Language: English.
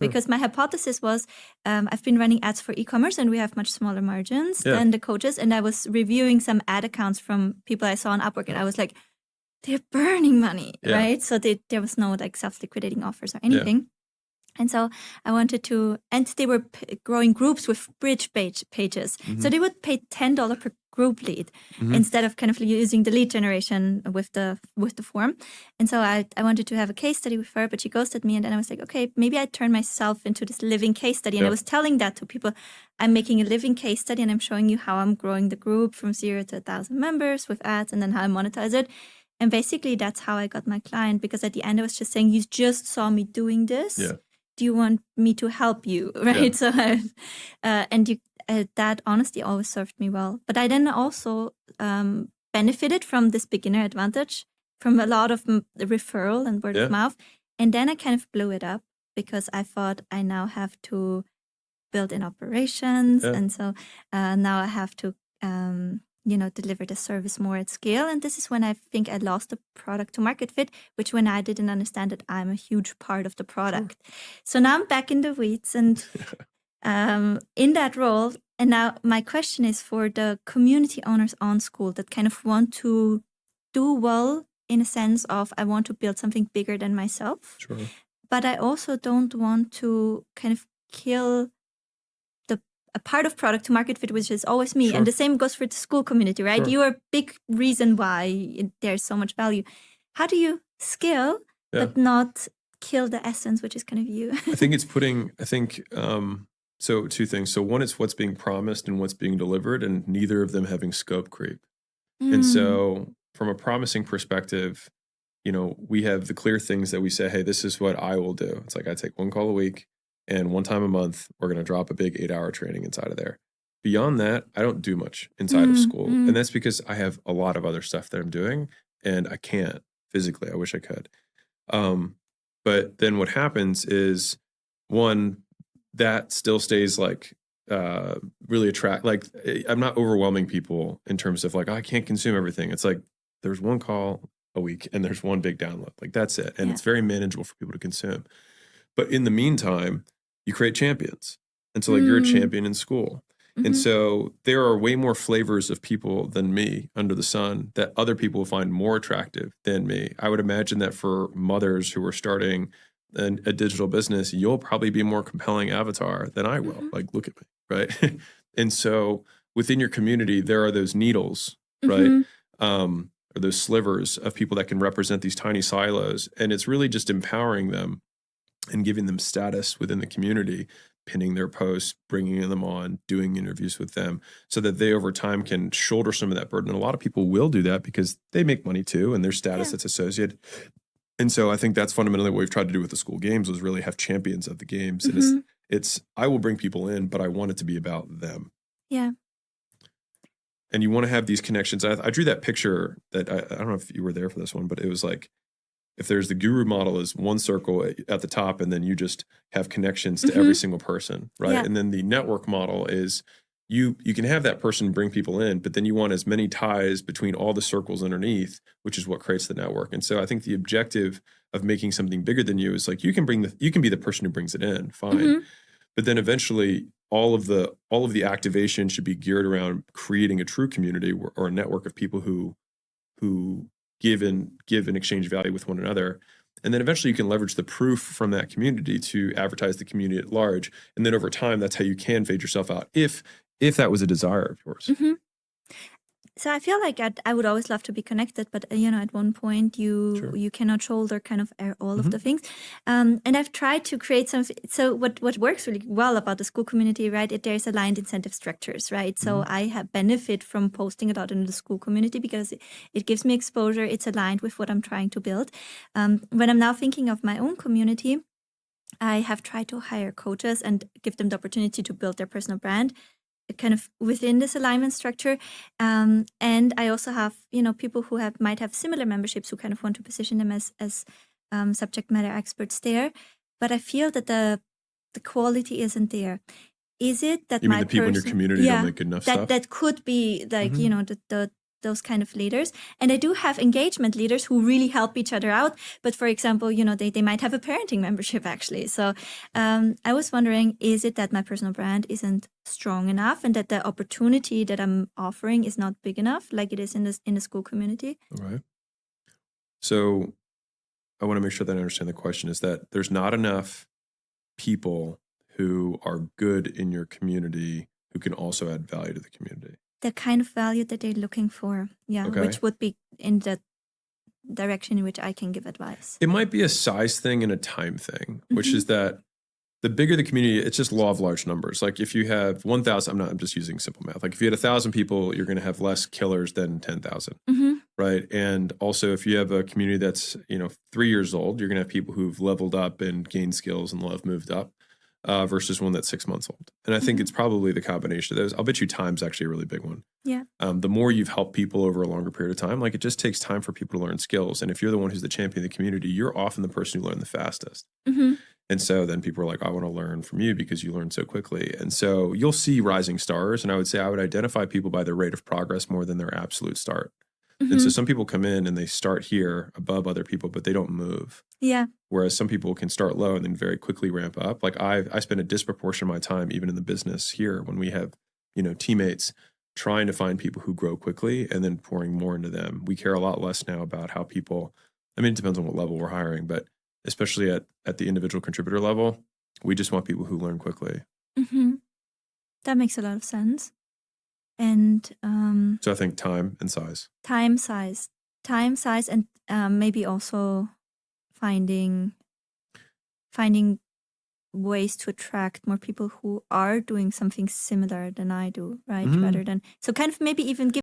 because my hypothesis was I've been running ads for e-commerce and we have much smaller margins than the coaches. And I was reviewing some ad accounts from people I saw on Upwork and I was like, they're burning money, right? So there was no like self-liquidating offers or anything. And so I wanted to, and they were growing groups with bridge pages. So they would pay $10 per group lead instead of kind of using the lead generation with the form. And so I wanted to have a case study with her, but she ghosted me. And then I was like, okay, maybe I turn myself into this living case study. And I was telling that to people, I'm making a living case study and I'm showing you how I'm growing the group from 0 to 1,000 members with ads and then how I monetize it. And basically that's how I got my client, because at the end I was just saying, you just saw me doing this. Do you want me to help you, right? So that honesty always served me well. But I then also benefited from this beginner advantage, from a lot of referral and word of mouth. And then I kind of blew it up because I thought I now have to build in operations. And so now I have to deliver the service more at scale. And this is when I think I lost the product to market fit, which when I didn't understand that I'm a huge part of the product. So now I'm back in the weeds and in that role. And now my question is for the community owners on Skool that kind of want to do well in a sense of I want to build something bigger than myself. But I also don't want to kind of kill a part of product to market fit, which is always me. And the same goes for the Skool community, right? You are a big reason why there's so much value. How do you scale, but not kill the essence, which is kind of you? I think it's so two things. So one is what's being promised and what's being delivered, and neither of them having scope creep. And so from a promising perspective, we have the clear things that we say, hey, this is what I will do. It's like I take one call a week. And one time a month, we're going to drop a big 8-hour training inside of there. Beyond that, I don't do much inside of Skool. And that's because I have a lot of other stuff that I'm doing and I can't physically. I wish I could. But then what happens is, one, that still stays like really like I'm not overwhelming people in terms of like, I can't consume everything. It's like there's one call a week and there's one big download. Like that's it. And it's very manageable for people to consume. But in the meantime, you create champions. And so like you're a champion in Skool. And so there are way more flavors of people than me under the sun that other people will find more attractive than me. I would imagine that for mothers who are starting a digital business, you'll probably be a more compelling avatar than I will. Like, look at me, right? And so within your community, there are those needles, right? Or those slivers of people that can represent these tiny silos. And it's really just empowering them and giving them status within the community, pinning their posts, bringing them on, doing interviews with them so that they over time can shoulder some of that burden. And a lot of people will do that because they make money too and their status that's associated. And so I think that's fundamentally what we've tried to do with the Skool games was really have champions of the games. And it's I will bring people in, but I want it to be about them. Yeah. And you want to have these connections. I drew that picture that I don't know if you were there for this one, but it was like, if there's the guru model is one circle at the top and then you just have connections to every single person, right? Yeah. And then the network model is you can have that person bring people in, but then you want as many ties between all the circles underneath, which is what creates the network. And so I think the objective of making something bigger than you is like you can be the person who brings it in, fine. But then eventually all of the activation should be geared around creating a true community or a network of people who give and exchange value with one another. And then eventually you can leverage the proof from that community to advertise the community at large. And then over time, that's how you can fade yourself out if that was a desire of yours. So I feel like I would always love to be connected, but at one point you cannot shoulder kind of all of the things. And I've tried to create some. So what works really well about the Skool community, right? There's aligned incentive structures, right? So I have benefit from posting a lot in the Skool community because it gives me exposure. It's aligned with what I'm trying to build. When I'm now thinking of my own community, I have tried to hire coaches and give them the opportunity to build their personal brand kind of within this alignment structure. And I also have, people who might have similar memberships who kind of want to position them as subject matter experts there. But I feel that the quality isn't there. Is it that you mean the people in your community don't make good enough stuff? That could be like, the those kind of leaders. And I do have engagement leaders who really help each other out. But for example, they might have a parenting membership actually. So I was wondering, is it that my personal brand isn't strong enough and that the opportunity that I'm offering is not big enough like it is in the Skool community? All right. So I want to make sure that I understand the question is that there's not enough people who are good in your community who can also add value to the community. The kind of value that they're looking for, which would be in the direction in which I can give advice. It might be a size thing and a time thing, which is that the bigger the community, it's just law of large numbers. Like if you have 1,000, I'm just using simple math. Like if you had 1,000 people, you're going to have less killers than 10,000, right? And also if you have a community that's 3 years old, you're going to have people who've leveled up and gained skills and have moved up. Versus one that's 6 months old. And I think it's probably the combination of those. I'll bet you time's actually a really big one. Yeah. The more you've helped people over a longer period of time, like it just takes time for people to learn skills. And if you're the one who's the champion of the community, you're often the person who learned the fastest. And so then people are like, I want to learn from you because you learned so quickly. And so you'll see rising stars. And I would say I would identify people by their rate of progress more than their absolute start. And so some people come in and they start here above other people, but they don't move. Yeah. Whereas some people can start low and then very quickly ramp up. Like I spend a disproportion of my time, even in the business here, when we have, teammates trying to find people who grow quickly and then pouring more into them. We care a lot less now about how people, it depends on what level we're hiring, but especially at the individual contributor level, we just want people who learn quickly. That makes a lot of sense. And so I think time and size. Time size, and maybe also finding ways to attract more people who are doing something similar than I do, right? Rather than, so kind of maybe even give